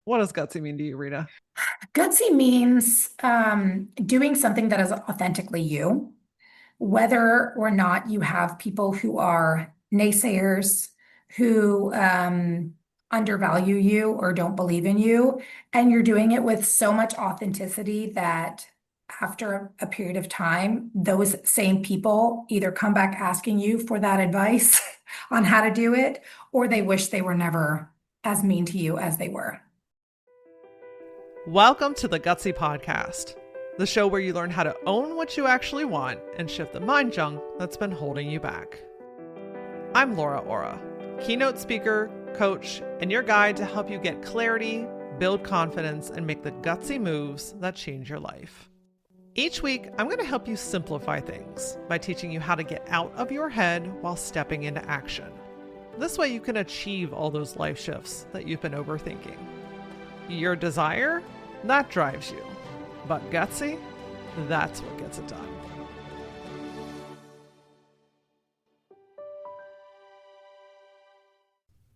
What does gutsy mean to you, Rita? Gutsy means doing something that is authentically you, whether or not you have people who are naysayers, who undervalue you or don't believe in you, and you're doing it with so much authenticity that after a period of time, those same people either come back asking you for that advice on how to do it, or they wish they were never as mean to you as they were. Welcome to the Gutsy Podcast, the show where you learn how to own what you actually want and shift the mind junk that's been holding you back. I'm Laura Ora, keynote speaker, coach, and your guide to help you get clarity, build confidence, and make the gutsy moves that change your life. Each week, I'm going to help you simplify things by teaching you how to get out of your head while stepping into action. This way you can achieve all those life shifts that you've been overthinking. Your desire? That drives you. But gutsy? That's what gets it done.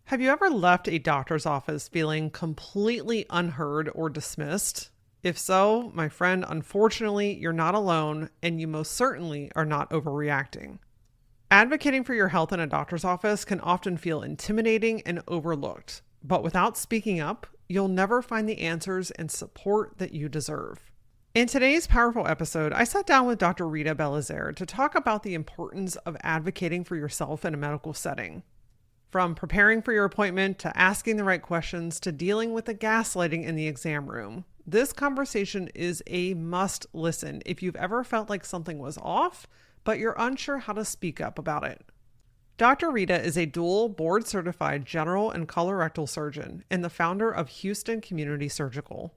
Have you ever left a doctor's office feeling completely unheard or dismissed? If so, my friend, unfortunately, you're not alone, and you most certainly are not overreacting. Advocating for your health in a doctor's office can often feel intimidating and overlooked, but without speaking up, you'll never find the answers and support that you deserve. In today's powerful episode, I sat down with Dr. Ritha Belizaire to talk about the importance of advocating for yourself in a medical setting. From preparing for your appointment to asking the right questions to dealing with the gaslighting in the exam room, this conversation is a must listen if you've ever felt like something was off, but you're unsure how to speak up about it. Dr. Ritha is a dual board-certified general and colorectal surgeon and the founder of Houston Community Surgical.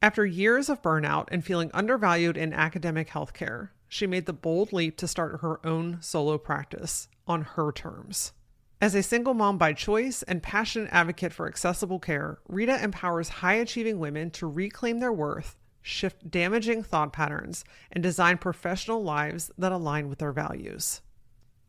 After years of burnout and feeling undervalued in academic healthcare, she made the bold leap to start her own solo practice on her terms. As a single mom by choice and passionate advocate for accessible care, Ritha empowers high-achieving women to reclaim their worth, shift damaging thought patterns, and design professional lives that align with their values.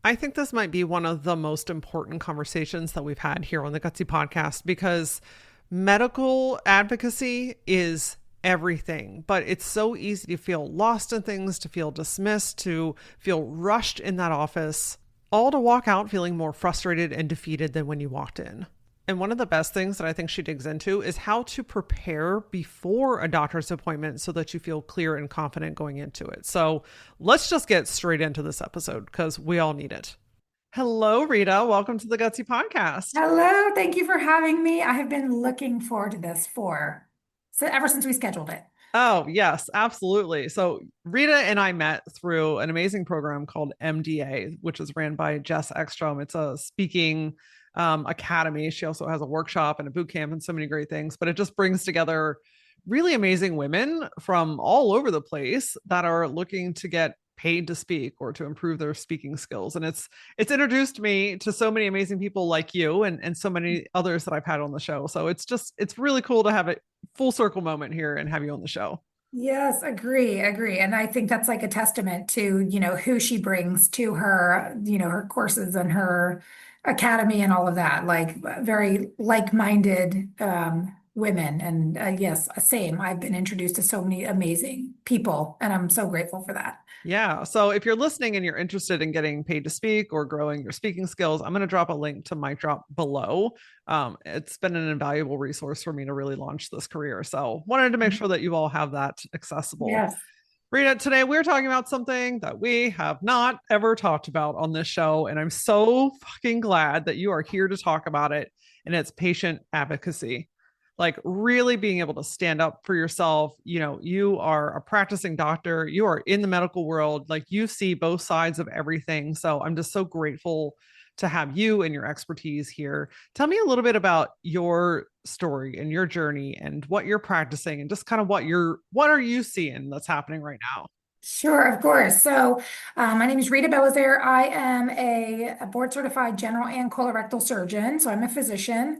I think this might be one of the most important conversations that we've had here on the Gutsy Podcast because medical advocacy is everything, but it's so easy to feel lost in things, to feel dismissed, to feel rushed in that office, all to walk out feeling more frustrated and defeated than when you walked in. And one of the best things that I think she digs into is how to prepare before a doctor's appointment so that you feel clear and confident going into it. So let's just get straight into this episode because we all need it. Hello, Ritha. Welcome to the Gutsy Podcast. Hello, thank you for having me. I have been looking forward to this so ever since we scheduled it. Oh, yes, absolutely. So Ritha and I met through an amazing program called MDA, which is ran by Jess Ekstrom. It's a speaking academy. She also has a workshop and a boot camp and so many great things, but it just brings together really amazing women from all over the place that are looking to get paid to speak or to improve their speaking skills. And it's introduced me to so many amazing people like you and so many others that I've had on the show. So it's really cool to have a full circle moment here and have you on the show. Yes, agree. And I think that's like a testament to, who she brings to her, her courses and her academy and all of that, like very like-minded women. And yes, same. I've been introduced to so many amazing people, and I'm so grateful for that. Yeah. So if you're listening and you're interested in getting paid to speak or growing your speaking skills, I'm going to drop a link to Mic Drop below. It's been an invaluable resource for me to really launch this career. So wanted to make sure that you all have that accessible. Yes. Rita, today we're talking about something that we have not ever talked about on this show. And I'm so fucking glad that you are here to talk about it. And it's patient advocacy, like really being able to stand up for yourself. You are a practicing doctor, you are in the medical world, like you see both sides of everything. So I'm just so grateful to have you and your expertise here. Tell me a little bit about your story and your journey and what you're practicing and just kind of what are you seeing that's happening right now? Sure, of course. So, my name is Ritha Belizaire. I am a board certified general and colorectal surgeon. So, I'm a physician.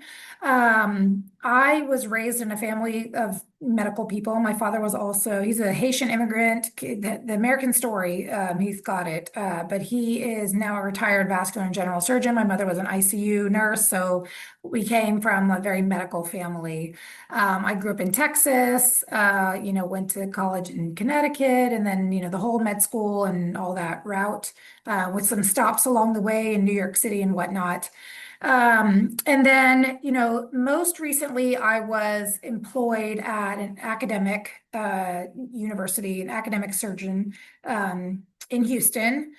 I was raised in a family of medical people. My father was also, he's a Haitian immigrant, the American story, he's got it. But he is now a retired vascular and general surgeon. My mother was an ICU nurse, so we came from a very medical family. I grew up in Texas, went to college in Connecticut, and then, the whole med school and all that route, with some stops along the way in New York City and whatnot. And then, most recently I was employed at an academic university, an academic surgeon in Houston.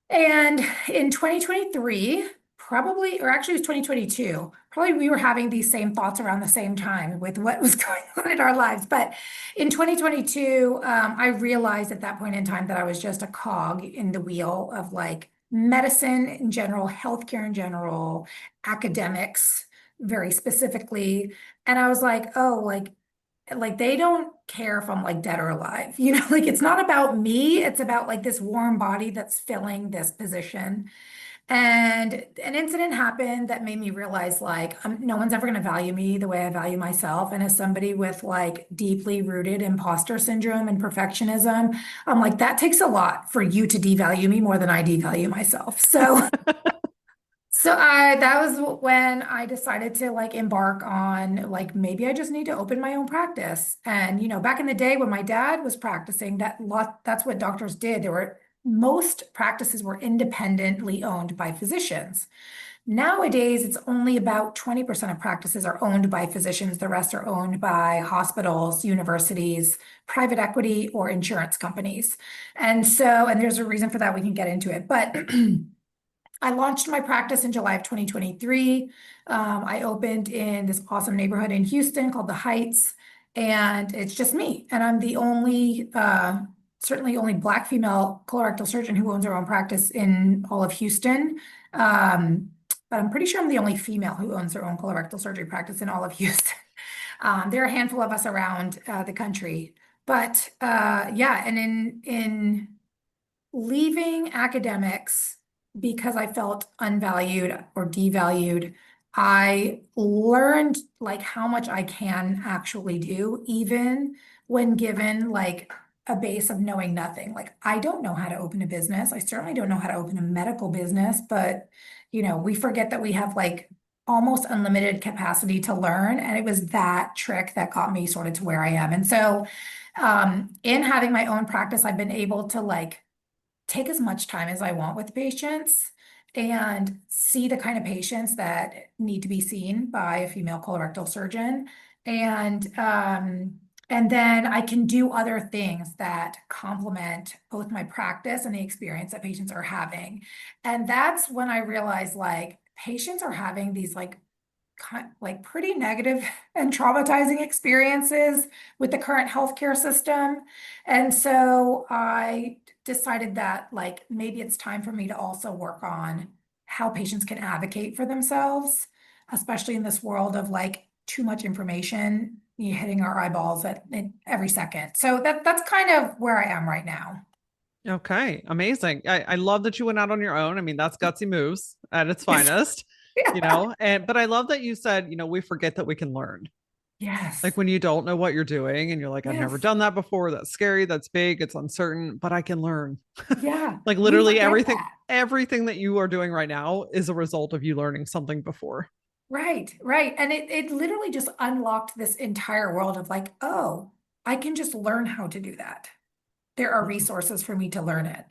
And in 2023, probably, or actually it was 2022, probably we were having these same thoughts around the same time with what was going on in our lives. But in 2022, I realized at that point in time that I was just a cog in the wheel of like medicine in general, healthcare in general, academics very specifically. And I was like, oh, like they don't care if I'm like dead or alive. Like it's not about me, it's about like this warm body that's filling this position. And an incident happened that made me realize like no one's ever going to value me the way I value myself. And as somebody with like deeply rooted imposter syndrome and perfectionism, I'm like, that takes a lot for you to devalue me more than I devalue myself. So that was when I decided to like embark on like maybe I just need to open my own practice. And back in the day when my dad was practicing, that's what doctors did. Most practices were independently owned by physicians. Nowadays, it's only about 20% of practices are owned by physicians. The rest are owned by hospitals, universities, private equity, or insurance companies. And there's a reason for that. We can get into it. But I launched my practice in July of 2023. I opened in this awesome neighborhood in Houston called the Heights, and it's just me. And I'm the only, certainly only Black female colorectal surgeon who owns her own practice in all of Houston. But I'm pretty sure I'm the only female who owns her own colorectal surgery practice in all of Houston. There are a handful of us around the country. But yeah, and in leaving academics because I felt unvalued or devalued, I learned like how much I can actually do, even when given like a base of knowing nothing. Like I don't know how to open a business. I certainly don't know how to open a medical business, but we forget that we have like almost unlimited capacity to learn. And it was that trick that got me sort of to where I am. And so in having my own practice, I've been able to like take as much time as I want with patients and see the kind of patients that need to be seen by a female colorectal surgeon. And then I can do other things that complement both my practice and the experience that patients are having. And that's when I realized like patients are having these like pretty negative and traumatizing experiences with the current healthcare system. And so I decided that like maybe it's time for me to also work on how patients can advocate for themselves, especially in this world of like too much information hitting our eyeballs at every second. So that's kind of where I am right now. Okay, amazing. I love that you went out on your own. I mean, that's gutsy moves at its finest, and but I love that you said, we forget that we can learn. Like Yes. when you don't know what you're doing and you're like, I've never Yes. done that before. That's scary, that's big, it's uncertain, but I can learn. Yeah. Like We literally forget everything, that. everything that you are doing right now is a result of you learning something before. Right, right. And it literally just unlocked this entire world of like, oh, I can just learn how to do that. There are resources for me to learn it.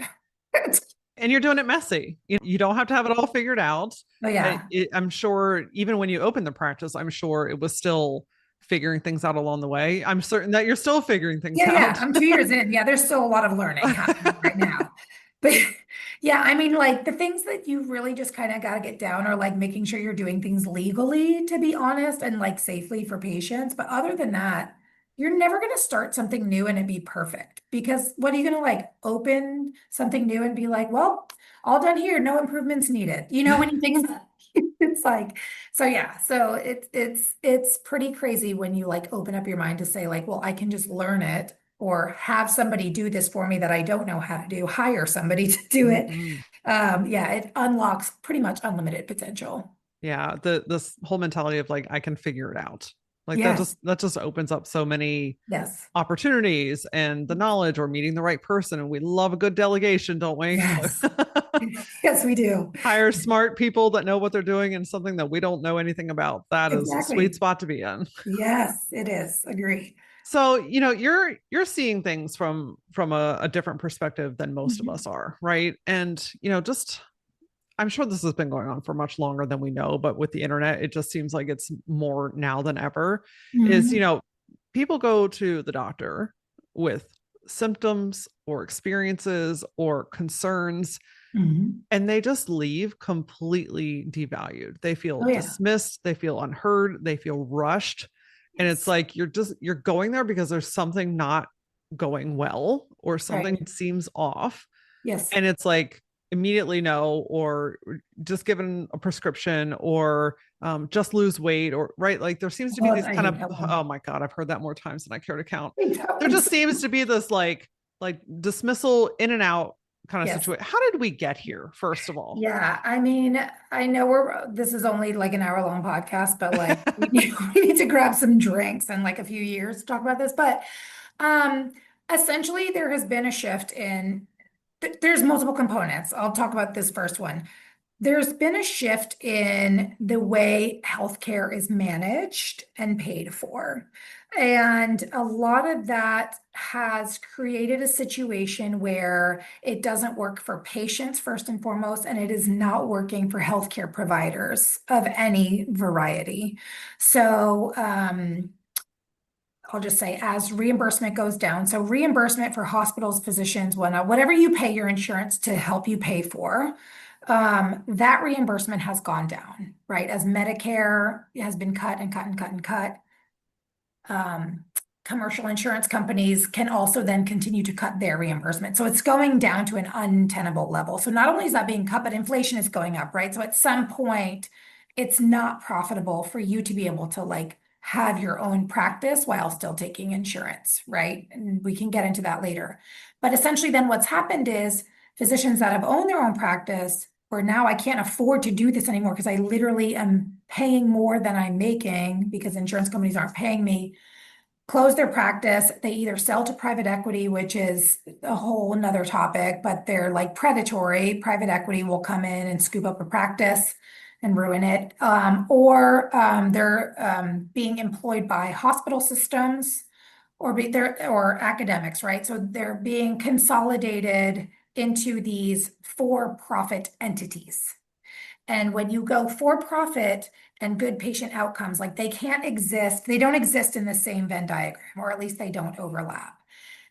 And you're doing it messy. You don't have to have it all figured out. Oh yeah. I'm sure even when you open the practice, I'm sure it was still figuring things out along the way. I'm certain that you're still figuring things Yeah, yeah. out. I'm 2 years in. Yeah, there's still a lot of learning happening right now. But yeah, I mean, like the things that you really just kind of got to get down are like making sure you're doing things legally, to be honest, and like safely for patients. But other than that, you're never going to start something new and it be perfect because what are you going to like open something new and be like, well, all done here, no improvements needed. When you think it's like, so yeah, so it's pretty crazy when you like open up your mind to say like, well, I can just learn it or have somebody do this for me that I don't know how to do, hire somebody to do it. Mhm. Yeah, it unlocks pretty much unlimited potential. Yeah, this whole mentality of like I can figure it out. Like Yes. that just opens up so many Yes. opportunities and the knowledge or meeting the right person. And we love a good delegation, don't we? Yes. Yes, we do. Hire smart people that know what they're doing in something that we don't know anything about. That is a sweet Exactly. spot to be in. Yes, it is. Agree. So, you're seeing things from a different perspective than most of Mhm. us are, right? And, just I'm sure this has been going on for much longer than we know, but with the internet, it just seems like it's more now than ever. Is, Mhm. people go to the doctor with symptoms or experiences or concerns, Mhm. and they just leave completely devalued. They feel Oh, yeah. dismissed, they feel unheard, they feel rushed. And it's Yes. like you're going there because there's something not going well or something Right. seems off. Yes. And it's like immediately no, or just given a prescription, or just lose weight, or right. Like there seems to be Oh, these I kind hate of, that one. oh my God, I've heard that more times than I care to count. I hate that There one just so seems much. to be this like dismissal in and out kind of Yes. situation. How did we get here, first of all? Yeah, I mean, I know this is only like an hour long podcast, but like we need to grab some drinks and like a few years to talk about this. But um essentially there has been a shift in there's multiple components. I'll talk about this first one. There's been a shift in the way healthcare is managed and paid for. And a lot of that has created a situation where it doesn't work for patients, first and foremost, and it is not working for healthcare providers of any variety. So, I'll just say as reimbursement goes down. So reimbursement for hospitals, physicians, whatever you pay your insurance to help you pay for, that reimbursement has gone down, right? As Medicare has been cut and cut and cut and cut. Um, Commercial insurance companies can also then continue to cut their reimbursement. So it's going down to an untenable level. So not only is that being cut, but inflation is going up, right? So at some point, it's not profitable for you to be able to like have your own practice while still taking insurance, right? And we can get into that later. But essentially, then what's happened is physicians that have owned their own practice, or now I can't afford to do this anymore because I literally am paying more than I'm making because insurance companies aren't paying me, close their practice. They either sell to private equity, which is a whole another topic, but they're like predatory. Private equity will come in and scoop up a practice and ruin it. Or they're being employed by hospital systems or academics, right? So they're being consolidated into these for-profit entities. And when you go for profit and good patient outcomes, like they can't exist, they don't exist in the same Venn diagram, or at least they don't overlap.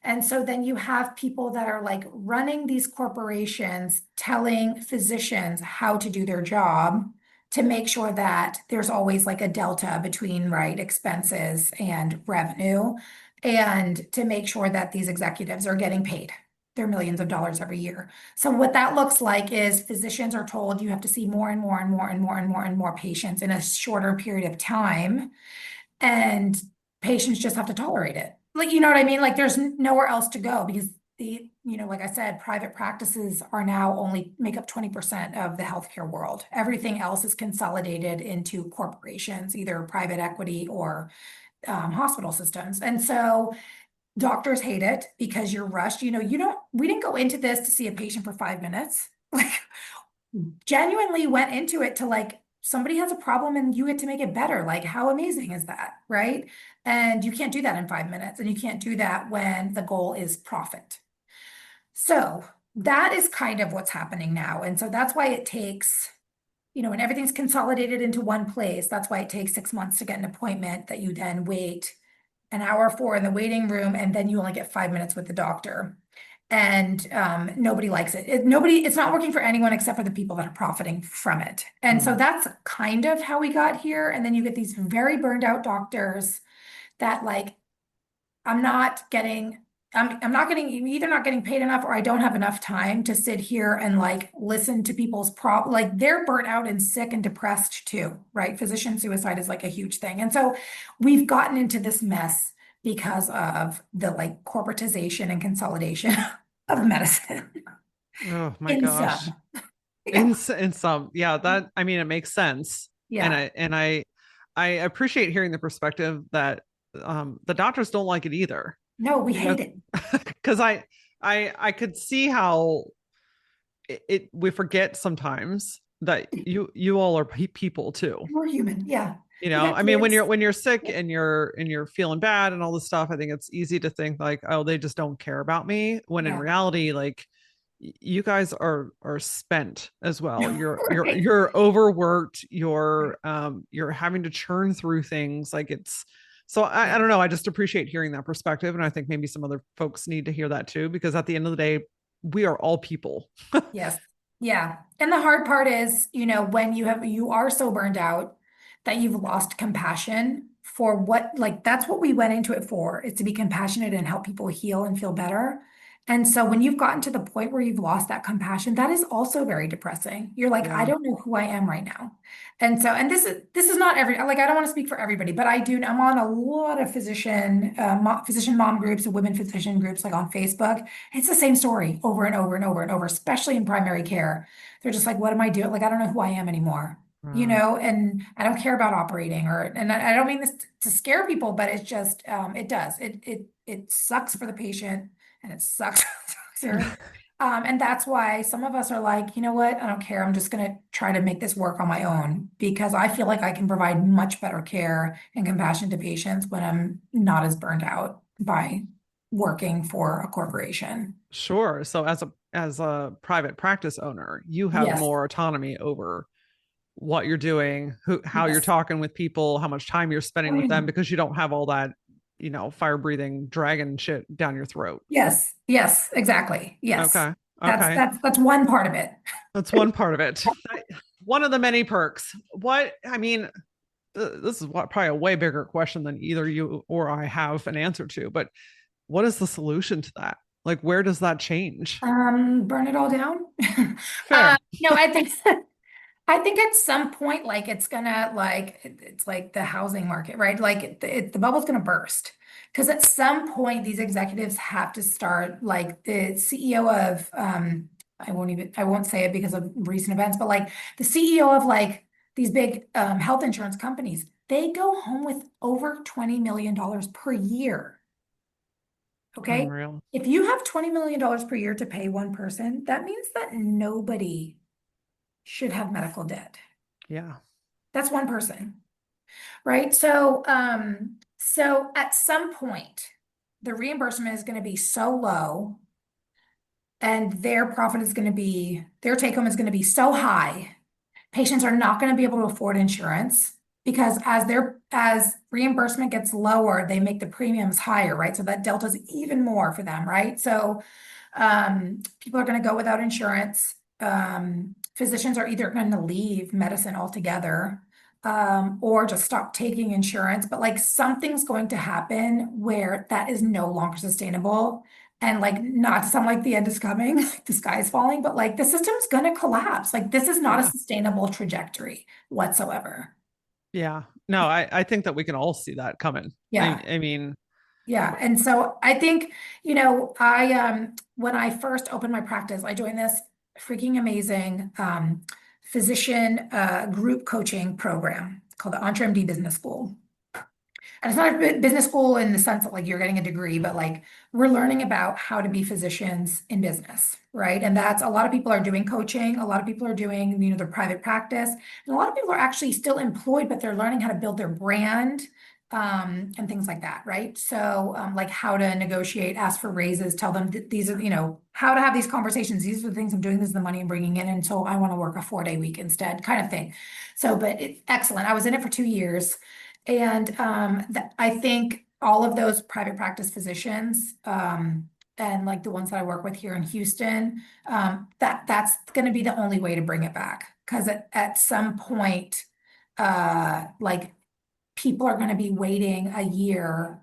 And so then you have people that are like running these corporations, telling physicians how to do their job to make sure that there's always like a delta between right expenses and revenue, and to make sure that these executives are getting paid their millions of dollars every year. So what that looks like is physicians are told you have to see more and more and more and more and more and more patients in a shorter period of time, and patients just have to tolerate it. Like, you know what I mean? Like there's nowhere else to go because like I said, private practices are now only make up 20% of the healthcare world. Everything else is consolidated into corporations, either private equity or hospital systems. And so doctors hate it because you're rushed. We didn't go into this to see a patient for 5 minutes. Like, genuinely went into it to like, somebody has a problem and you get to make it better. Like, how amazing is that? Right. And you can't do that in 5 minutes. And you can't do that when the goal is profit. So that is kind of what's happening now. And so that's why it takes, when everything's consolidated into one place, that's why it takes 6 months to get an appointment that you then wait an hour for in the waiting room, and then you only get 5 minutes with the doctor. And nobody likes it. It's not working for anyone except for the people that are profiting from it. And so Mm. that's kind of how we got here. And then you get these very burned out doctors that like, I'm not getting, I'm not getting, either not getting paid enough or I don't have enough time to sit here and like listen to people's like they're burnt out and sick and depressed too, right? Physician suicide is like a huge thing. And so we've gotten into this mess because of the like corporatization and consolidation of medicine Oh my in gosh. some. Yeah. In some, yeah, that, I mean, it makes sense. And Yeah. I appreciate hearing the perspective that the doctors don't like it either, No, we because hate it. because I could see how we forget sometimes that you all are people too. We're human. Yeah. You We know, got I mean, kids. when you're sick and you're feeling bad and all this stuff, I think it's easy to think like, oh, they just don't care about me. When in Yeah. reality, like you guys are spent as well. Right. You're overworked. You're having to churn through things. Like it's so I Yeah. don't know. I just appreciate hearing that perspective, and I think maybe some other folks need to hear that too, because at the end of the day, we are all people. Yes. Yeah. And the hard part is, when you are so burned out that you've lost compassion for what, like, that's what we went into it for, is to be compassionate and help people heal and feel better. And so when you've gotten to the point where you've lost that compassion, that is also very depressing. You're like, I Yeah. don't know who I am right now. And so, and this is not every, like, I don't want to speak for everybody, but I'm on a lot of physician mom groups and women physician groups, like on Facebook. It's the same story over and over and over and over, especially in primary care. They're just like, what am I doing? Like, I don't know who I am anymore, Uh, and I don't care about operating and I don't mean this to scare people, but it's just, it does. It sucks for the patient and it sucks for the doctor. And that's why some of us are like, you know what? I don't care. I'm just going to try to make this work on my own because I feel like I can provide much better care and compassion to patients when I'm not as burned out by working for a corporation. sure. So as a private practice owner, you have Yes, more autonomy over what you're doing, how you're yes. talking with people, how much time you're spending Oh, with yeah. them, because you don't have all that, fire breathing dragon shit down your throat. Yes, yes, exactly. Yes. Okay. That's Okay. that's that's one part of it. That's one part of it. One of the many perks. This is what probably a way bigger question than either you or I have an answer to, but what is the solution to that? Like, where does that change? Burn it all down. Fair. No, I think at some point, like it's gonna like it's like the housing market, right? Like the bubble's gonna burst. Because at some point, these executives have to start, like the CEO of I won't say it because of recent events, but like the CEO of like these big health insurance companies, they go home with over $20 million per year. Okay. Unreal. If you have $20 million per year to pay one person, that means that nobody should have medical debt. Yeah. That's one person, right? So at some point, the reimbursement is going to be so low and their take home is going to be so high. Patients are not going to be able to afford insurance because as reimbursement gets lower, they make the premiums higher, right? So that delta is even more for them, right? So people are going to go without insurance. Physicians are either going to leave medicine altogether, or just stop taking insurance. But like something's going to happen where that is no longer sustainable. And like, not to sound like the end is coming, like the sky is falling, but like the system's going to collapse. Like, this is not a Yeah. sustainable trajectory whatsoever. Yeah. No, I think that we can all see that coming. Yeah. I mean, Yeah. And so I think, when I first opened my practice, I joined this freaking amazing physician group coaching program called the EntreMD Business School. And it's not a business school in the sense that like you're getting a degree, but like we're learning about how to be physicians in business, right? And that's a lot of people are doing coaching, a lot of people are doing, their private practice, and a lot of people are actually still employed, but they're learning how to build their brand, and things like that, right? So, like how to negotiate, ask for raises, tell them these are, how to have these conversations. These are the things I'm doing. This is the money I'm bringing in, and so I want to work a 4-day week instead, kind of thing. So, but it's excellent. I was in it for 2 years. And I think all of those private practice physicians, and like the ones that I work with here in Houston, that's going to be the only way to bring it back. Because at some point, like people are going to be waiting a year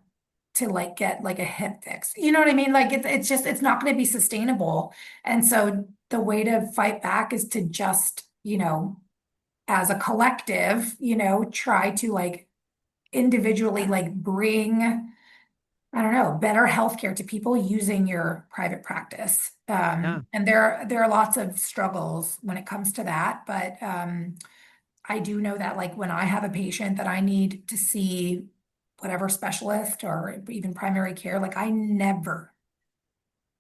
to like get like a hip fix. You know what I mean? Like it's not going to be sustainable. And so the way to fight back is to just, as a collective, try to like individually like bring, I don't know, better healthcare to people using your private practice. yeah. And there are lots of struggles when it comes to that, but I do know that like when I have a patient that I need to see whatever specialist or even primary care, like I never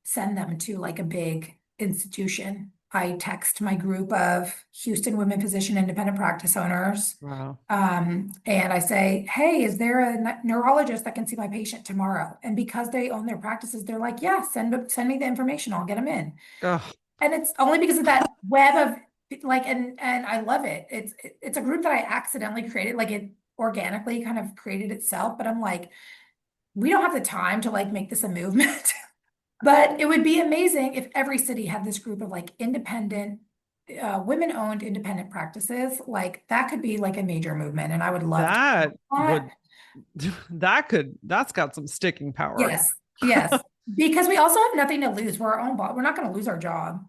send them to like a big institution. I text my group of Houston women physician independent practice owners. Wow. And I say, hey, is there a neurologist that can see my patient tomorrow? And because they own their practices, they're like, yeah, send me the information. I'll get them in. Ugh, And it's only because of that web of like, and I love it. It's a group that I accidentally created, like it organically kind of created itself. But I'm like, we don't have the time to like make this a movement. But it would be amazing if every city had this group of like independent, women-owned independent practices. Like that could be like a major movement, and I would love to that have that. would, that's got some sticking power. Yes, yes. Because we also have nothing to lose. We're our own boss. We're not going to lose our job.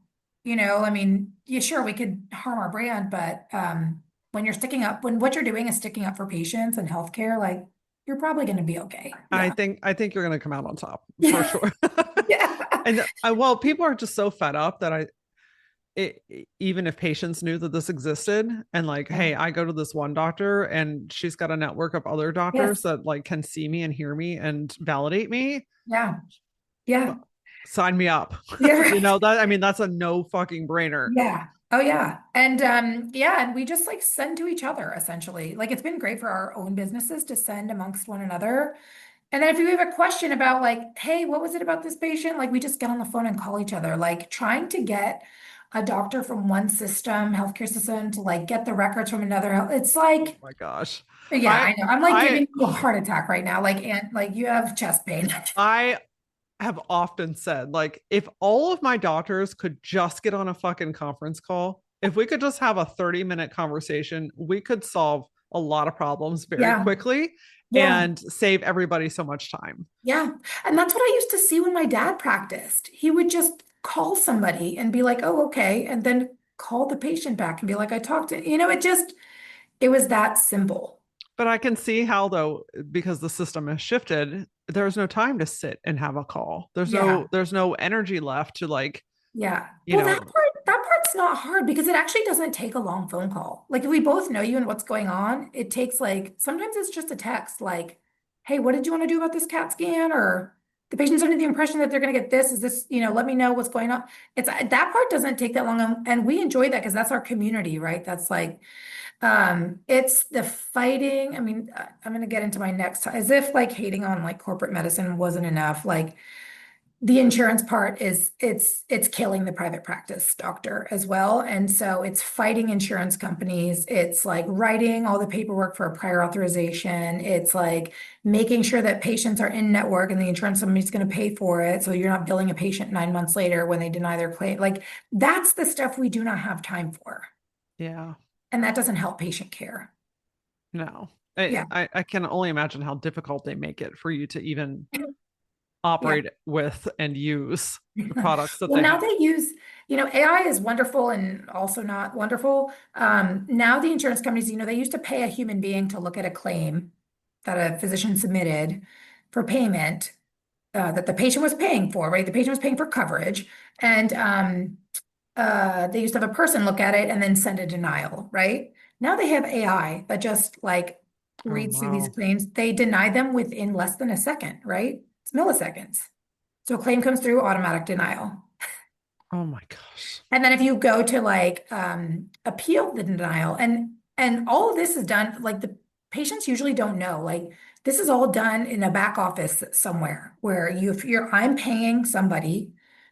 I mean, yeah, sure, we could harm our brand, but when you're sticking up, when what you're doing is sticking up for patients and healthcare, like you're probably going to be okay. Yeah. I think you're going to come out on top for Yeah. sure. Yeah. And well, people are just so fed up that it, even if patients knew that this existed and like, Yeah. hey, I go to this one doctor and she's got a network of other doctors Yes. that like can see me and hear me and validate me, Yeah. Yeah. sign me up. Yeah. Right. That, I mean, that's a no fucking brainer. Yeah. Oh yeah. And yeah, and we just like send to each other essentially. Like it's been great for our own businesses to send amongst one another. And then if you have a question about like, hey, what was it about this patient? Like we just get on the phone and call each other. Like trying to get a doctor from one system, healthcare system to like get the records from another. It's Oh like, my gosh. yeah, I I know. I'm like I giving you a heart attack right now. Like, and like you have chest pain. I have often said, like, if all of my doctors could just get on a fucking conference call, if we could just have a 30-minute conversation, we could solve a lot of problems very Yeah. quickly Yeah. and save everybody so much time. Yeah. And that's what I used to see when my dad practiced. He would just call somebody and be like, oh, okay. And then call the patient back and be like, I talked to, it was that simple. But I can see how, though, because the system has shifted, there's no time to sit and have a call. Yeah. There's no energy left to like, Yeah. you Well, know, that part's not hard because it actually doesn't take a long phone call. Like if we both know you and what's going on, it takes like sometimes it's just a text like, hey, what did you want to do about this CAT scan? Or the patient's under the impression that they're going to get this. Is this, let me know what's going on. It's that part doesn't take that long. And we enjoy that because that's our community, right? That's like, it's the fighting. I mean, I'm going to get into my next, as if like hating on like corporate medicine wasn't enough. Like the insurance part is it's killing the private practice doctor as well. And so it's fighting insurance companies. It's like writing all the paperwork for a prior authorization. It's like making sure that patients are in network and the insurance company's going to pay for it. So you're not billing a patient 9 months later when they deny their claim. Like that's the stuff we do not have time for. yeah, And that doesn't help patient care. no. Yeah. I can only imagine how difficult they make it for you to even Yeah. operate with and use the products that Well, they now have. they use, AI is wonderful and also not wonderful. Now the insurance companies, they used to pay a human being to look at a claim that a physician submitted for payment that the patient was paying for, right? The patient was paying for coverage, and they used to have a person look at it and then send a denial, right? Now they have AI that just like Oh, reads through these wow. claims. They deny them within less than a second, right? It's milliseconds. So a claim comes through, automatic denial. Oh my gosh. And then if you go to like appeal the denial and all of this is done, like the patients usually don't know. Like this is all done in a back office somewhere where if I'm paying somebody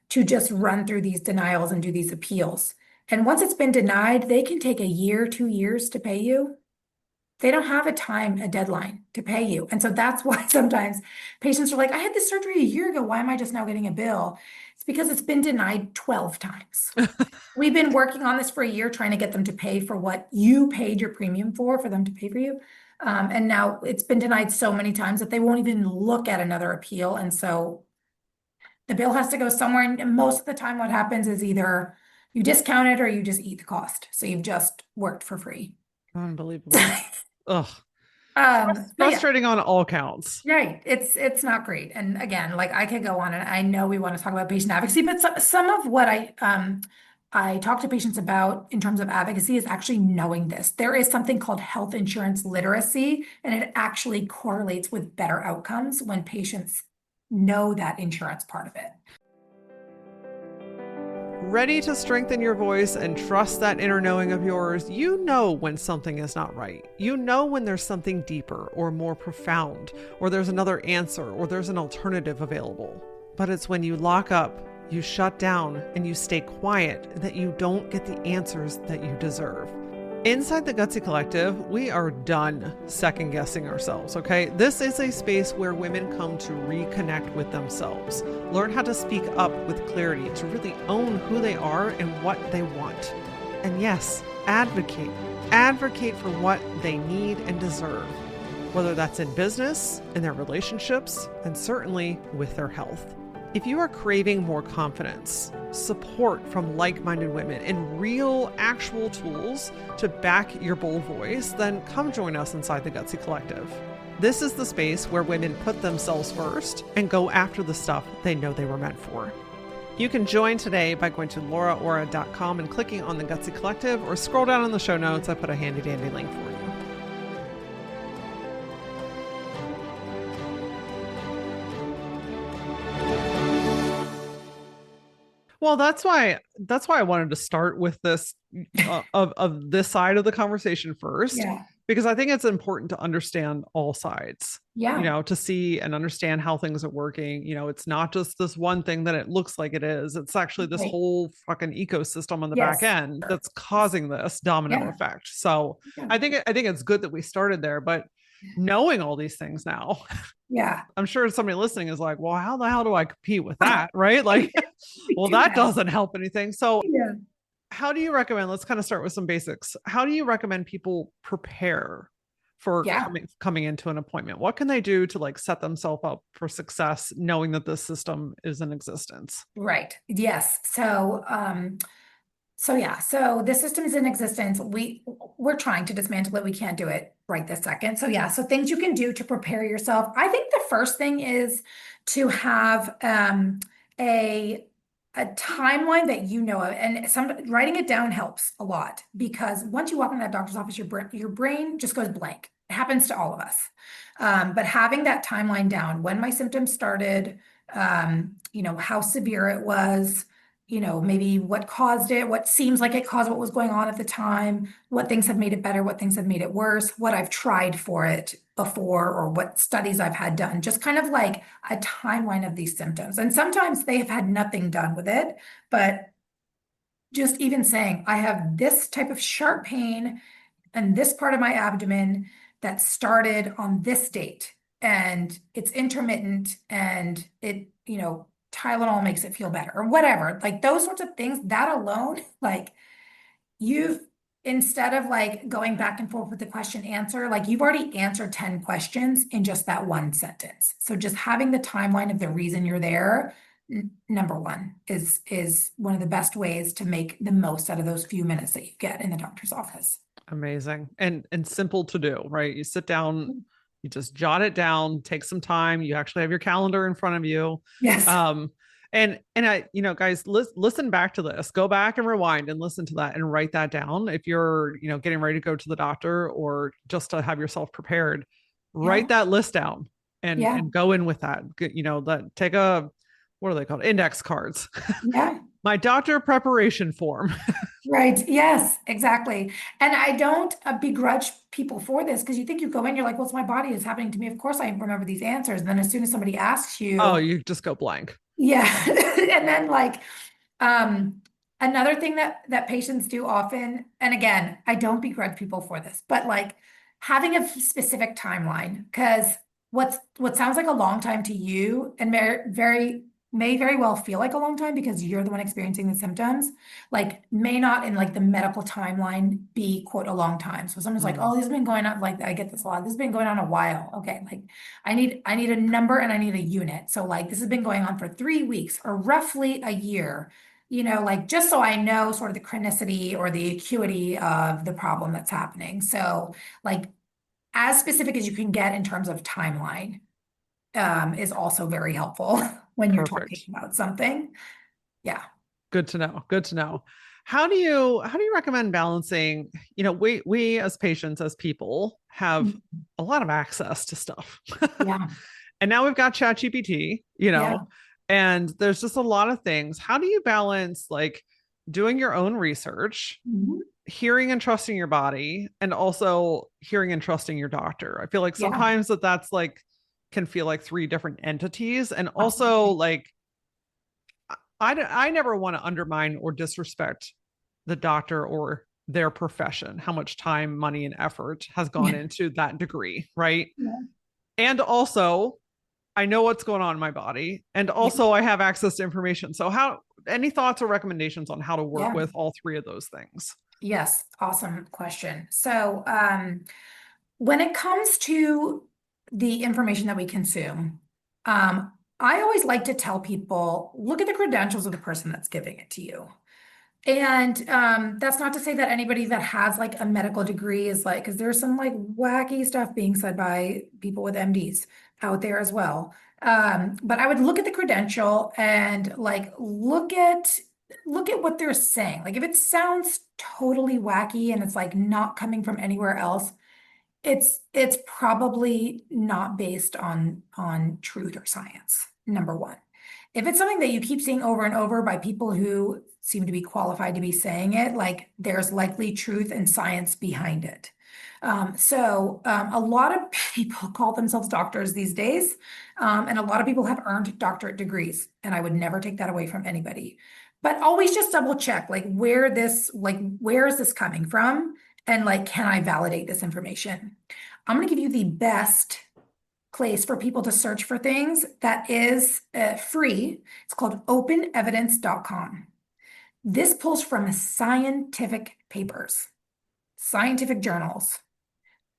to just run through these denials and do these appeals. And once it's been denied, they can take a year, 2 years to pay you. They don't have a deadline to pay you. And so that's why sometimes patients are like, I had this surgery a year ago. Why am I just now getting a bill? It's because it's been denied 12 times. We've been working on this for a year, trying to get them to pay for what you paid your premium for them to pay for you. And now it's been denied so many times that they won't even look at another appeal. And so the bill has to go somewhere. And most of the time, what happens is either you discount it or you just eat the cost. So you've just worked for free. Unbelievable. Ugh. But yeah, Frustrating on all counts. right. It's not great. And again, like I could go on and I know we want to talk about patient advocacy, but some of what I talk to patients about in terms of advocacy is actually knowing this. There is something called health insurance literacy, and it actually correlates with better outcomes when patients know that insurance part of it. Ready to strengthen your voice and trust that inner knowing of yours? You know when something is not right. You know when there's something deeper or more profound, or there's another answer, or there's an alternative available. But it's when you lock up, you shut down, and you stay quiet that you don't get the answers that you deserve. Inside the Gutsy Collective, we are done second guessing ourselves, okay? This is a space where women come to reconnect with themselves, learn how to speak up with clarity, to really own who they are and what they want. And yes, advocate. Advocate for what they need and deserve, whether that's in business, in their relationships, and certainly with their health. If you are craving more confidence, support from like-minded women, and real, actual tools to back your bold voice, then come join us inside the Gutsy Collective. This is the space where women put themselves first and go after the stuff they know they were meant for. You can join today by going to lauraora.com and clicking on the Gutsy Collective, or scroll down in the show notes. I put a handy-dandy link for you. Well, that's why I wanted to start with this of this side of the conversation first, Yeah. because I think it's important to understand all sides. Yeah. To see and understand how things are working. It's not just this one thing that it looks like it is. It's actually this Right. whole fucking ecosystem on the back Yes. end that's causing this domino Yeah. effect. So Yeah. I think it's good that we started there, but knowing all these things now, Yeah. I'm sure somebody listening is like, well, how the hell do I compete with that? Right? Like, well, Do that that. doesn't help anything. So Yeah. how do you recommend, let's kind of start with some basics. How do you recommend people prepare for Yeah. coming into an appointment? What can they do to like set themselves up for success, knowing that this system is in existence? Right. Yes. So the system is in existence. We're trying to dismantle it. We can't do it right this second. So things you can do to prepare yourself. I think the first thing is to have a a timeline that you know of, and writing it down helps a lot because once you walk in that doctor's office, your brain just goes blank. It happens to all of us. But having that timeline down, when my symptoms started, how severe it was, maybe what caused it, what seems like it caused what was going on at the time, what things have made it better, what things have made it worse, what I've tried for it before, or what studies I've had done, just kind of like a timeline of these symptoms. And sometimes they have had nothing done with it, but just even saying, I have this type of sharp pain and this part of my abdomen that started on this date and it's intermittent and Tylenol makes it feel better or whatever. Like those sorts of things, that alone, like you've, instead of like going back and forth with the question answer, like you've already answered 10 questions in just that one sentence. So just having the timeline of the reason you're there, number one, is one of the best ways to make the most out of those few minutes that you get in the doctor's office. Amazing. And simple to do, right? You sit down, you just jot it down, take some time. You actually have your calendar in front of you. Yes. And I, guys, listen back to this, go back and rewind and listen to that and write that down. If you're, getting ready to go to the doctor or just to have yourself prepared, write that list down and go in with that, take what are they called? Index cards. Yeah. My doctor preparation form. Right. Yes, exactly. And I don't begrudge people for this because you think you go in, you're like, what's my body is happening to me? Of course I remember these answers. And then as soon as somebody asks you, Oh, you just go blank. yeah. And then um, another thing that patients do often, and again, I don't begrudge people for this, but like having a specific timeline, because what sounds like a long time to you and may very well feel like a long time because you're the one experiencing the symptoms, like may not in like the medical timeline be quote a long time. So someone's like, oh, this has been going on, like I get this a lot. This has been going on a while. Okay, like I need a number and I need a unit. So like this has been going on for 3 weeks or roughly a year, like just so I know sort of the chronicity or the acuity of the problem that's happening. So like as specific as you can get in terms of timeline is also very helpful when you're talking Perfect. about something. Yeah. Good to know. Good to know. How do you recommend balancing, we as patients, as people, have Mhm. a lot of access to stuff. Yeah. And now we've got ChatGPT, Yeah. and there's just a lot of things. How do you balance like doing your own research, Mhm. hearing and trusting your body, and also hearing and trusting your doctor? I feel like Yeah. sometimes that's like can feel like three different entities. And also Absolutely. like I never want to undermine or disrespect the doctor or their profession, how much time, money, and effort has gone Yeah. into that degree, right? Yeah. And also, I know what's going on in my body, and Yeah. also I have access to information. So, any thoughts or recommendations on how to work Yeah. with all three of those things? Yes. Awesome question. So, when it comes to the information that we consume, I always like to tell people, look at the credentials of the person that's giving it to you. And that's not to say that anybody that has like a medical degree is like, because there's some like wacky stuff being said by people with MDs out there as well. But I would look at the credential and like look at what they're saying. Like if it sounds totally wacky and it's like not coming from anywhere else, it's probably not based on truth or science, number one. If it's something that you keep seeing over and over by people who seem to be qualified to be saying it, like there's likely truth and science behind it. A lot of people call themselves doctors these days, and a lot of people have earned doctorate degrees, and I would never take that away from anybody. But always just double check, where is this coming from? And like, can I validate this information? I'm going to give you the best place for people to search for things that is free. It's called openevidence.com. This pulls from scientific papers, scientific journals.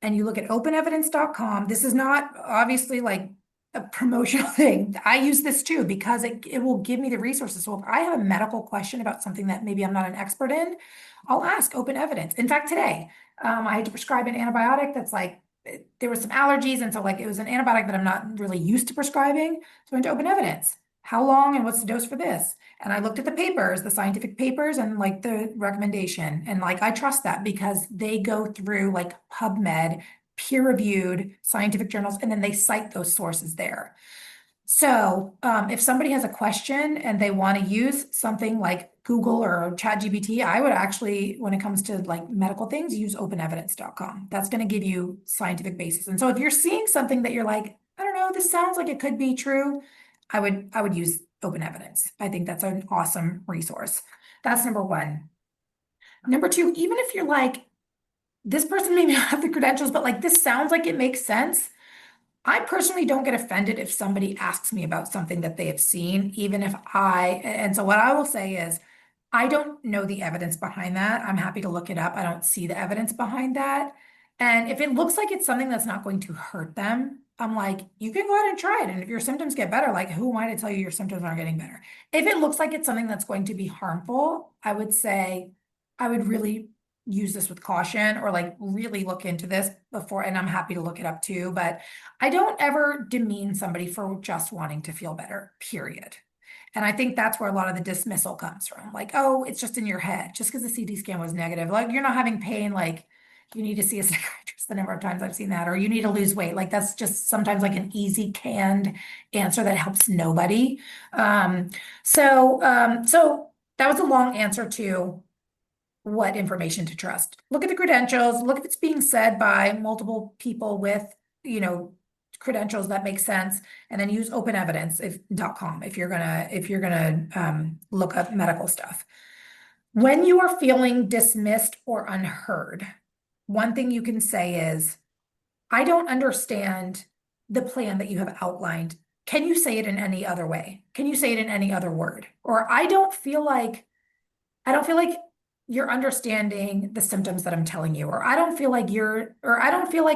And you look at openevidence.com. This is not obviously like a promotional thing. I use this too because it will give me the resources. So if I have a medical question about something that maybe I'm not an expert in, I'll ask Open Evidence. In fact, today, I had to prescribe an antibiotic that's like, there was some allergies. And so like it was an antibiotic that I'm not really used to prescribing. So I went to Open Evidence. How long and what's the dose for this? And I looked at the papers, the scientific papers, and like the recommendation. And like I trust that because they go through like PubMed, peer-reviewed scientific journals, and then they cite those sources there. So if somebody has a question and they want to use something like Google or ChatGPT, I would actually, when it comes to like medical things, use openevidence.com. That's going to give you scientific basis. And so if you're seeing something that you're like, I don't know, this sounds like it could be true, I would use Open Evidence. I think that's an awesome resource. That's number one. Number two, even if you're like, this person may not have the credentials, but like this sounds like it makes sense. I personally don't get offended if somebody asks me about something that they have seen, even if and so what I will say is, I don't know the evidence behind that. I'm happy to look it up. I don't see the evidence behind that. And if it looks like it's something that's not going to hurt them, I'm like, you can go ahead and try it. And if your symptoms get better, like, who am I to tell you your symptoms aren't getting better? If it looks like it's something that's going to be harmful, I would say I would really use this with caution or like really look into this before. And I'm happy to look it up too. But I don't ever demean somebody for just wanting to feel better, period. And I think that's where a lot of the dismissal comes from. Like, oh, it's just in your head. Just because the CT scan was negative, like you're not having pain, like you need to see a psychiatrist the number of times I've seen that, or you need to lose weight. Like that's just sometimes like an easy canned answer that helps nobody. Um, so that was a long answer to what information to trust. Look at the credentials, look if it's being said by multiple people with, you know, credentials that make sense, and then use open evidence if.com if you're gonna look up medical stuff. When you are feeling dismissed or unheard, one thing you can say is, I don't understand the plan that you have outlined. Can you say it in any other way? Can you say it in any other word? Or I don't feel like you're understanding the symptoms that I'm telling you, or I don't feel like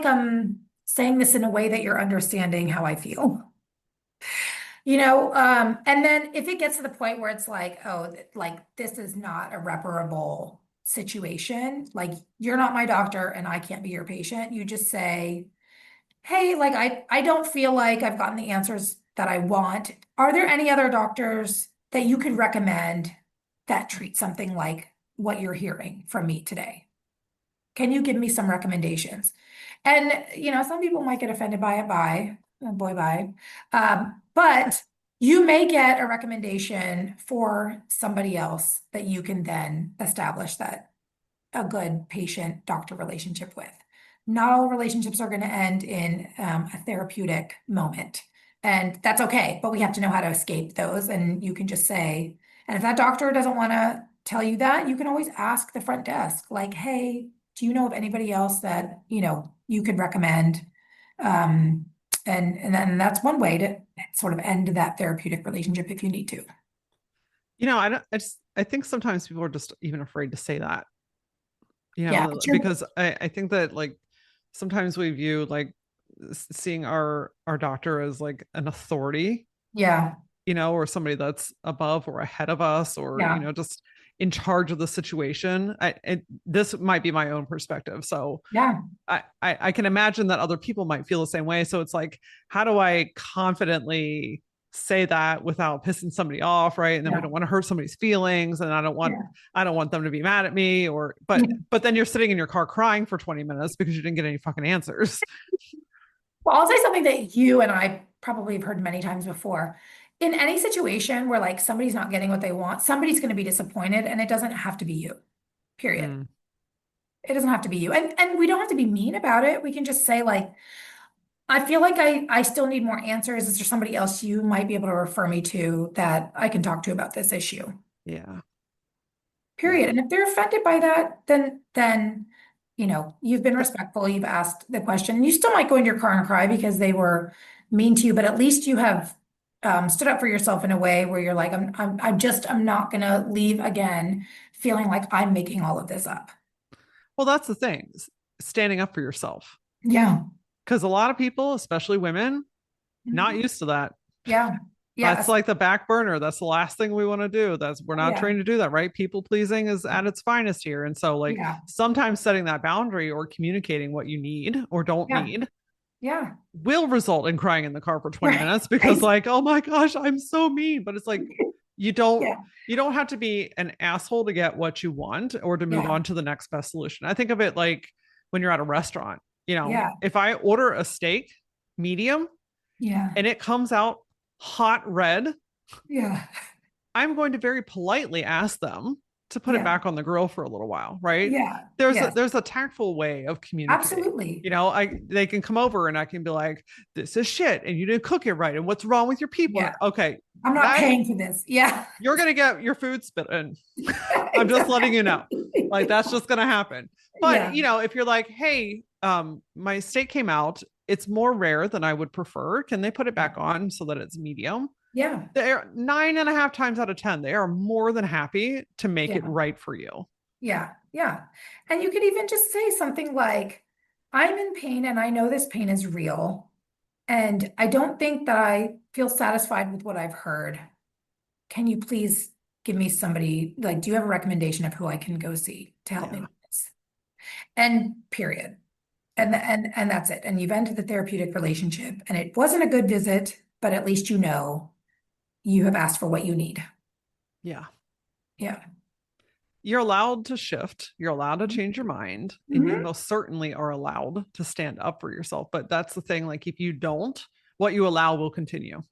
I'm saying this in a way that you're understanding how I feel. And then if it gets to the point where it's like, oh, like this is not a reparable situation, like you're not my doctor and I can't be your patient, you just say, hey, like I don't feel like I've gotten the answers that I want. Are there any other doctors that you could recommend that treat something like what you're hearing from me today? Can you give me some recommendations? And, some people might get offended by it, boy, bye. But you may get a recommendation for somebody else that you can then establish that a good patient-doctor relationship with. Not all relationships are going to end in a therapeutic moment. And that's okay, but we have to know how to escape those. And you can just say, and if that doctor doesn't want to tell you that, you can always ask the front desk, like, hey, do you know of anybody else that, you could recommend? And then that's one way to sort of end that therapeutic relationship if you need to. I don't, I think sometimes people are just even afraid to say that, Yeah, but because I think that like sometimes we view like seeing our doctor as like an authority, yeah, or somebody that's above or ahead of us, or yeah, just in charge of the situation. This might be my own perspective, so yeah, I can imagine that other people might feel the same way. So it's like, how do I confidently say that without pissing somebody off, right? And then we yeah, don't want to hurt somebody's feelings, and yeah. I don't want them to be mad at me, or Yeah. but then you're sitting in your car crying for 20 minutes because you didn't get any fucking answers. Well, I'll say something that you and I probably have heard many times before. In any situation where like somebody's not getting what they want, somebody's going to be disappointed, and it doesn't have to be you. Period. Mm, It doesn't have to be you. And we don't have to be mean about it. We can just say like, I feel like I still need more answers. Is there somebody else you might be able to refer me to that I can talk to about this issue? yeah. Yeah. Period. And if they're offended by that, then you've been respectful, you've asked the question. You still might go in your car and cry because they were mean to you, but at least you have stood up for yourself in a way where you're like, I'm not gonna leave again feeling like I'm making all of this up. Well, that's the thing, standing up for yourself. Yeah. Because a lot of people, especially women, not Mhm. used to that. Yeah. That's Yes. like the back burner. That's the last thing we want to do. We're not Yeah. trained to do that, right? People pleasing is at its finest here. And so, like, Yeah. sometimes setting that boundary or communicating what you need or don't Yeah. need Yeah. will result in crying in the car for 20 Right. minutes because, Right. like, oh my gosh, I'm so mean. But it's like, you don't. Yeah. You don't have to be an asshole to get what you want or to move Yeah. on to the next best solution. I think of it like when you're at a restaurant, Yeah. if I order a steak medium Yeah. and it comes out hot red, Yeah. I'm going to very politely ask them to put it Yeah. back on the grill for a little while, right? Yeah. There's Yes. there's a tactful way of communicating. Absolutely. They can come over and I can be like, this is shit and you didn't cook it right. And what's wrong with your people? Yeah. Okay, I'm not that paying for this. Yeah. you're gonna get your food spit in. I'm just letting you know. Exactly. Like that's just gonna happen. But Yeah. if you're like, hey, my steak came out, it's more rare than I would prefer. Can they put it back on so that it's medium? Yeah. They're 9.5 times out of 10, they are more than happy to make it Yeah. right for you. Yeah. Yeah. And you could even just say something like, I'm in pain and I know this pain is real. And I don't think that I feel satisfied with what I've heard. Can you please give me somebody, like, do you have a recommendation of who I can go see to help me Yeah. with this? And period. And that's it. And you've ended the therapeutic relationship. And it wasn't a good visit, but at least you have asked for what you need. Yeah. Yeah. You're allowed to shift. You're allowed to change your mind. And you Hmm. most certainly are allowed to stand up for yourself. But that's the thing. Like if you don't, what you allow will continue.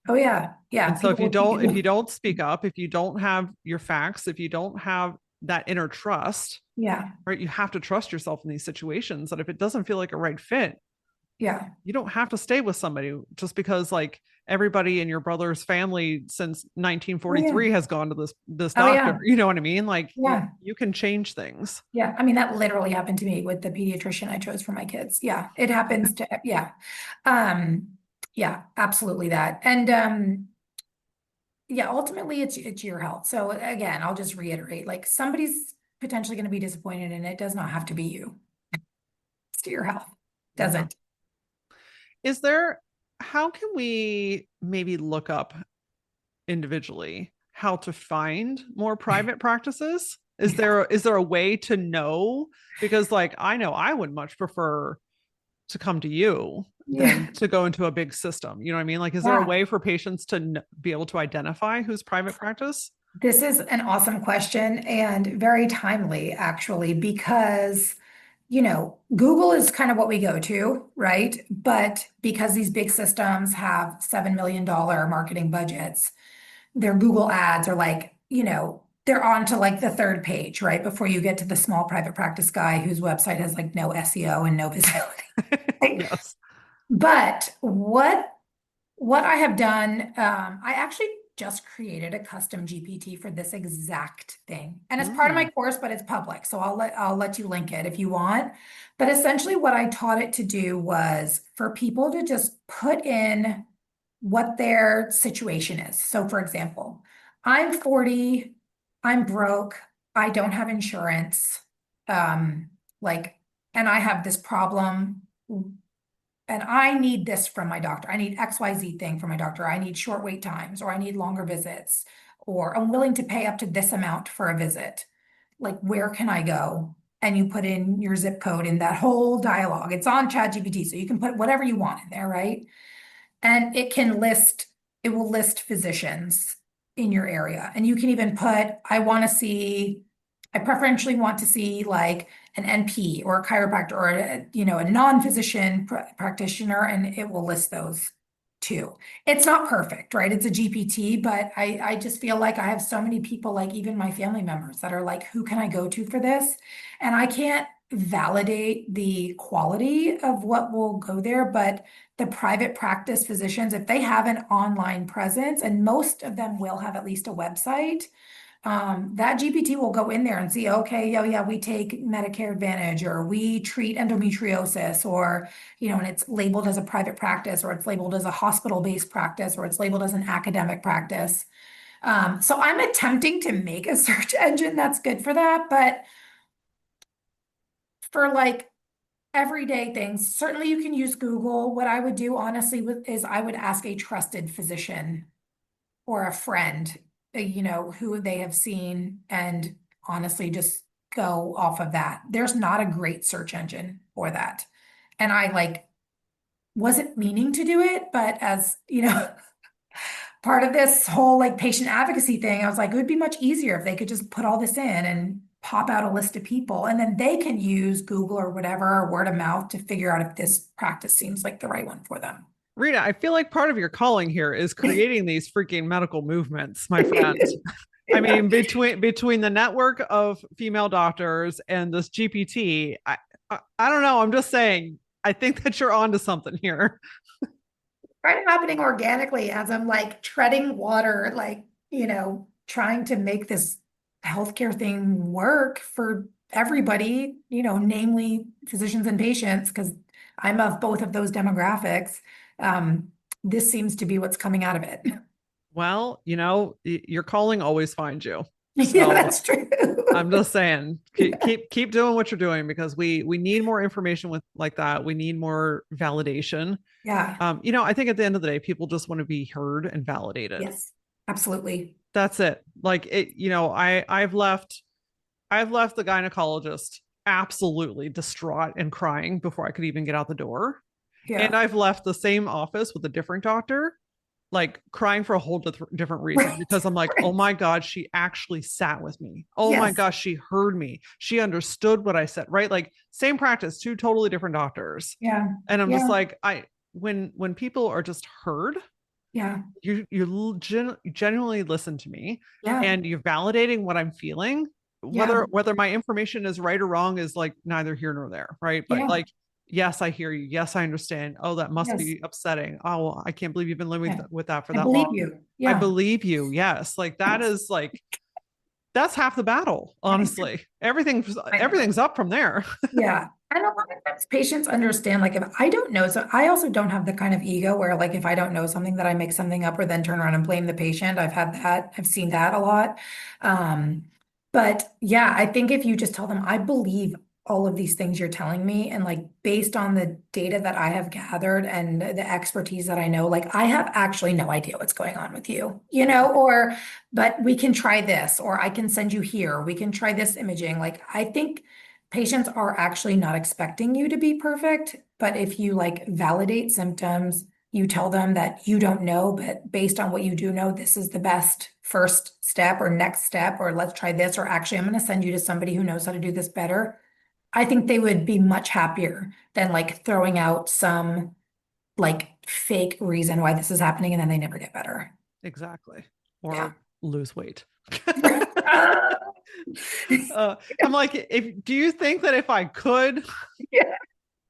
Oh yeah. Yeah. And so People will keep if you you. don't speak up, if you don't have your facts, if you don't have that inner trust, Yeah. right, you have to trust yourself in these situations that if it doesn't feel like a right fit, Yeah. you don't have to stay with somebody just because like everybody in your brother's family since Oh yeah. 1943 has gone to this Oh doctor. yeah. You know what I mean? Like Yeah. you can change things. Yeah. I mean, that literally happened to me with the pediatrician I chose for my kids. Yeah. It happens to, yeah. Um, yeah, absolutely that. And yeah, ultimately it's your health. So again, I'll just reiterate, like somebody's potentially going to be disappointed and it does not have to be you. It's to your health. Yeah. Doesn't. Is there, how can we maybe look up individually how to find more private practices? Yeah. Is there a way to know? Because like I know I would much prefer to come to you Yeah. than to go into a big system. You know what I mean? Like, is there a Yeah. way for patients to be able to identify who's private practice? This is an awesome question and very timely, actually, because, Google is kind of what we go to, right? But because these big systems have $7 million marketing budgets, their Google ads are like, they're on to like the third page, right? Before you get to the small private practice guy whose website has like no SEO and no visibility. Right? Yes. But what I have done, I actually just created a custom GPT for this exact thing. And it's part of my Mm. course, but it's public. So I'll let you link it if you want. But essentially what I taught it to do was for people to just put in what their situation is. So for example, I'm 40, I'm broke, I don't have insurance, um, like, and I have this problem and I need this from my doctor. I need XYZ thing from my doctor. I need short wait times, or I need longer visits, or I'm willing to pay up to this amount for a visit. Like, where can I go? And you put in your zip code in that whole dialogue. It's on ChatGPT, so you can put whatever you want in there, right? And it will list physicians in your area. And you can even put, I preferentially want to see like an NP or a chiropractor or a non-physician practitioner, and it will list those too. It's not perfect, right? It's a GPT, but I just feel like I have so many people, like even my family members, that are like, who can I go to for this? And I can't validate the quality of what will go there, but the private practice physicians, if they have an online presence, and most of them will have at least a website, that GPT will go in there and see, okay, oh yeah, we take Medicare Advantage, or we treat endometriosis, or, and it's labeled as a private practice, or it's labeled as a hospital-based practice, or it's labeled as an academic practice. So I'm attempting to make a search engine that's good for that, but for like everyday things, certainly you can use Google. What I would do honestly is I would ask a trusted physician or a friend, who they have seen, and honestly just go off of that. There's not a great search engine for that. And I like wasn't meaning to do it, but as part of this whole like patient advocacy thing, I was like, it would be much easier if they could just put all this in and pop out a list of people, and then they can use Google or whatever, or word of mouth, to figure out if this practice seems like the right one for them. Rita, I feel like part of your calling here is creating these freaking medical movements, my friend. I mean, between the network of female doctors and this GPT, I don't know. I'm just saying. I think that you're onto something here. Kind of happening organically as I'm like treading water, like, trying to make this healthcare thing work for everybody, namely physicians and patients, because I'm of both of those demographics. This seems to be what's coming out of it. Well, your calling always finds you. Yeah, So that's true. I'm just saying, keep doing what you're doing, because we need more information with like that. We need more validation. Yeah. I think at the end of the day, people just want to be heard and validated. Yes, absolutely. That's it. Like it, I've left the gynecologist absolutely distraught and crying before I could even get out the door. And Yeah. I've left the same office with a different doctor, like crying for a whole different reason, Right. because I'm like, oh Right. my God, she actually sat with me. Oh my Yes. gosh, she heard me. She understood what I said, right? Like same practice, two totally different doctors. Yeah. And I'm just Yeah. like, when people are just heard, Yeah. you genuinely listen to me, Yeah. and you're validating what I'm feeling. Yeah. Whether my information is right or wrong is like neither here nor there, right? But Yeah. like, yes, I hear you. Yes, I understand. Oh, that must Yes. be upsetting. Oh, well, I can't believe you've been living Yeah. with that for I that believe long. you. I Yeah. believe you. Yes, like that Yes. is like that's half the battle. I Honestly, everything's I know. everything's up from there. Yeah. And a lot of times patients understand, like, if I don't know, so I also don't have the kind of ego where, like, if I don't know something, that I make something up or then turn around and blame the patient. I've seen that a lot. Um, but yeah, I think if you just tell them, I believe all of these things you're telling me, and like based on the data that I have gathered and the expertise that I know, like I have actually no idea what's going on with you, but we can try this, or I can send you here, we can try this imaging. Like, I think patients are actually not expecting you to be perfect, but if you like validate symptoms, You tell them that you don't know, but based on what you do know, this is the best first step or next step, or let's try this, or actually, I'm going to send you to somebody who knows how to do this better. I think they would be much happier than like throwing out some like fake reason why this is happening and then they never get better. Exactly. Yeah. Or lose weight. I'm like, do you think that if I could, Yeah.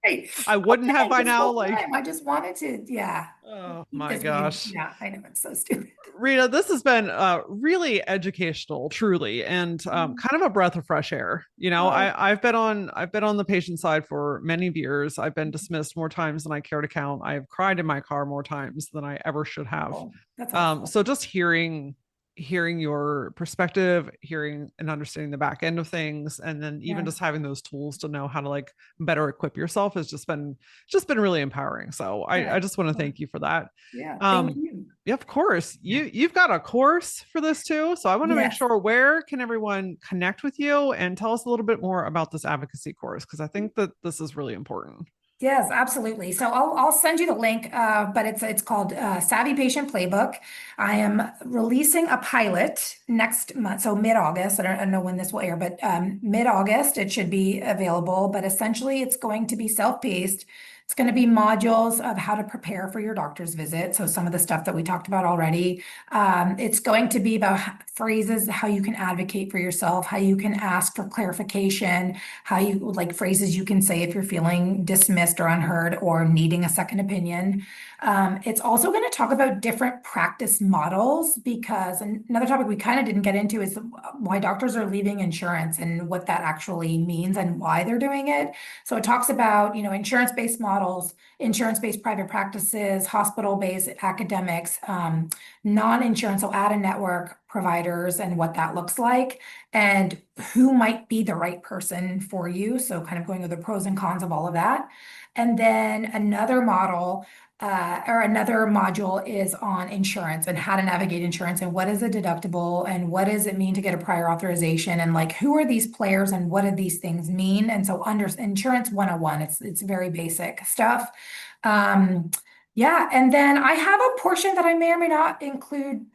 Right. I wouldn't have Okay, by this now? whole Like, time, I just wanted to, yeah. oh Keep my this way. gosh. Yeah, I know it's so stupid. Rita, this has been really educational, truly, and kind of a breath of fresh air. Oh, I've been on the patient side for many years. I've been dismissed more times than I care to count. I've cried in my car more times than I ever should have. oh, that's awful. So just hearing your perspective, hearing and understanding the back end of things, and then even Yeah, just having those tools to know how to like better equip yourself has just been really empowering. So I yeah, just want to thank you for that. yeah. Thank Um, you. yeah, of course. You've got a course for this too. So I want to make Yes. sure, where can everyone connect with you and tell us a little bit more about this advocacy course? Because I think that this is really important. Yes, absolutely. So I'll send you the link, but it's called Savvy Patient Playbook. I am releasing a pilot next month, so mid-August. I don't know when this will air, but mid-August it should be available. But essentially, it's going to be self-paced. It's going to be modules of how to prepare for your doctor's visit. So some of the stuff that we talked about already. It's going to be about phrases, how you can advocate for yourself, how you can ask for clarification, how you like phrases you can say if you're feeling dismissed or unheard or needing a second opinion. It's also going to talk about different practice models because another topic we kind of didn't get into is why doctors are leaving insurance and what that actually means and why they're doing it. So it talks about, insurance-based models, insurance-based private practices, hospital-based academics, non-insurance, so out-of-network providers and what that looks like, and who might be the right person for you. So kind of going over the pros and cons of all of that. And then another model or another module is on insurance and how to navigate insurance and what is a deductible and what does it mean to get a prior authorization and like who are these players and what do these things mean? And so under insurance 101, it's very basic stuff. Yeah, and then I have a portion that I may or may not include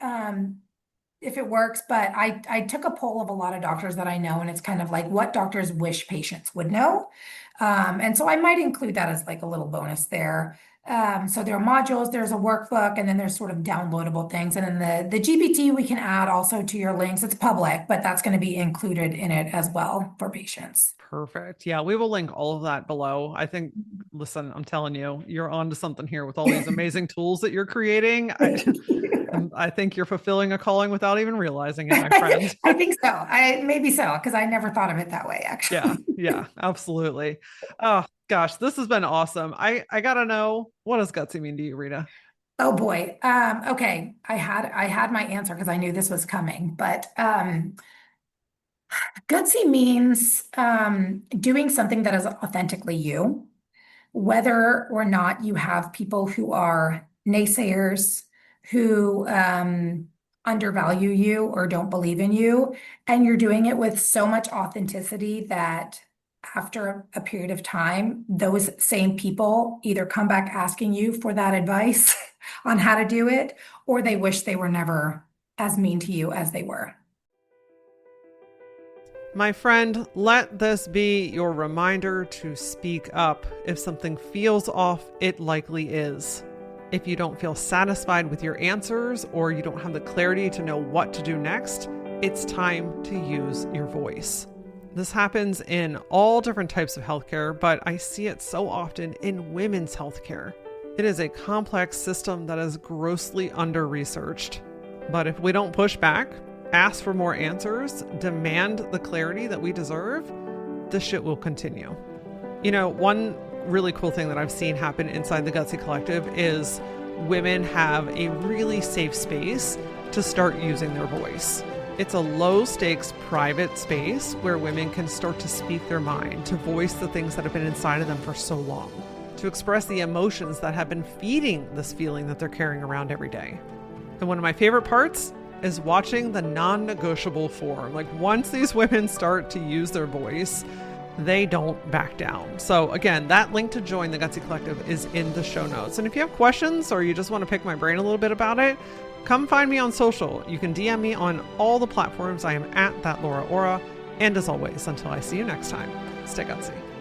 if it works, but I took a poll of a lot of doctors that I know, and it's kind of like what doctors wish patients would know. And so I might include that as like a little bonus there. So there are modules, there's a workbook, and then there's sort of downloadable things. And then the GPT we can add also to your links. It's public, but that's going to be included in it as well for patients. Perfect. Yeah, we will link all of that below. I think, listen, I'm telling you, you're on to something here with all these amazing tools that you're creating. Thank you. I think you're fulfilling a calling without even realizing it, my friend. I think so. I maybe so, because I never thought of it that way, Yeah, actually. yeah, absolutely. Oh gosh, this has been awesome. I gotta know, what does gutsy mean to you, Rita? Oh boy. Okay. I had my answer because I knew this was coming, but gutsy means doing something that is authentically you, whether or not you have people who are naysayers, who undervalue you or don't believe in you, and you're doing it with so much authenticity that after a period of time, those same people either come back asking you for that advice on how to do it, or they wish they were never as mean to you as they were. My friend, let this be your reminder to speak up. If something feels off, it likely is. If you don't feel satisfied with your answers or you don't have the clarity to know what to do next, it's time to use your voice. This happens in all different types of healthcare, but I see it so often in women's healthcare. It is a complex system that is grossly under-researched. But if we don't push back, ask for more answers, demand the clarity that we deserve, this shit will continue. One really cool thing that I've seen happen inside the Gutsy Collective is women have a really safe space to start using their voice. It's a low stakes private space where women can start to speak their mind, to voice the things that have been inside of them for so long, to express the emotions that have been feeding this feeling that they're carrying around every day. And one of my favorite parts is watching the non-negotiable form. Like once these women start to use their voice, they don't back down. So again, that link to join the Gutsy Collective is in the show notes. And if you have questions or you just want to pick my brain a little bit about it, come find me on social. You can DM me on all the platforms. I am at that Laura Ora. And as always, until I see you next time, stay gutsy.